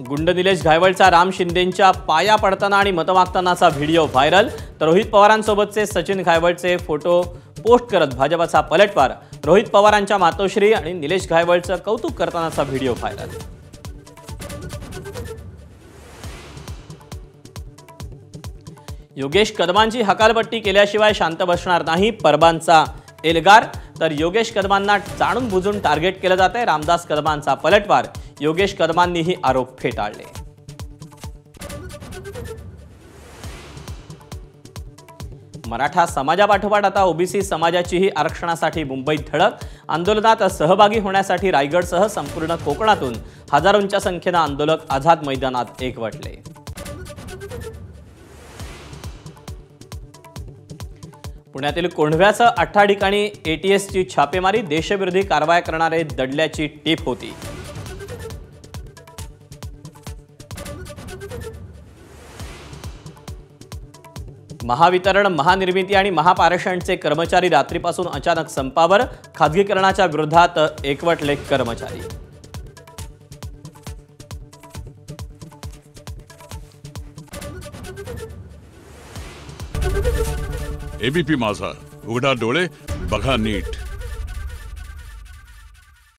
गुंड निलेश घायवळचा राम शिंदेंच्या पाया पडताना आणि मत मागतानाचा व्हिडिओ व्हायरल। तर रोहित पवारांसोबतचे सचिन घायवळचे फोटो पोस्ट करत भाजपचा पलटवार। रोहित पवारांच्या मातोश्री आणि निलेश घायवळचं कौतुक करतानाचा व्हिडिओ व्हायरल। योगेश कदमांची हकालपट्टी केल्याशिवाय शांत बसणार नाही, परबांचा एल्गार। तर योगेश कदमांना जाणून बुजून टार्गेट केलं जातंय, रामदास कदमांचा पलटवार। योगेश कदमांनीही आरोप फेटाळले। मराठा समाजापाठोपाठ आता ओबीसी समाजाचीही आरक्षणासाठी मुंबईत धडक। आंदोलनात सहभागी होण्यासाठी रायगडसह संपूर्ण कोकणातून हजारोंच्या संख्येने आंदोलक आझाद मैदानात एकवटले। पुण्यातील कोंढव्यासह 18 ठिकाणी एटीएसची छापेमारी। देशविरोधी कारवाया करणारे दडल्याची टीप होती। महावितरण, महानिर्मिती आणि महापारेषणचे कर्मचारी रात्रीपासून अचानक संपावर। खासगीकरणाच्या विरोधात एकवटले कर्मचारी। एबीपी माझा, उघडा डोळे बघा नीट।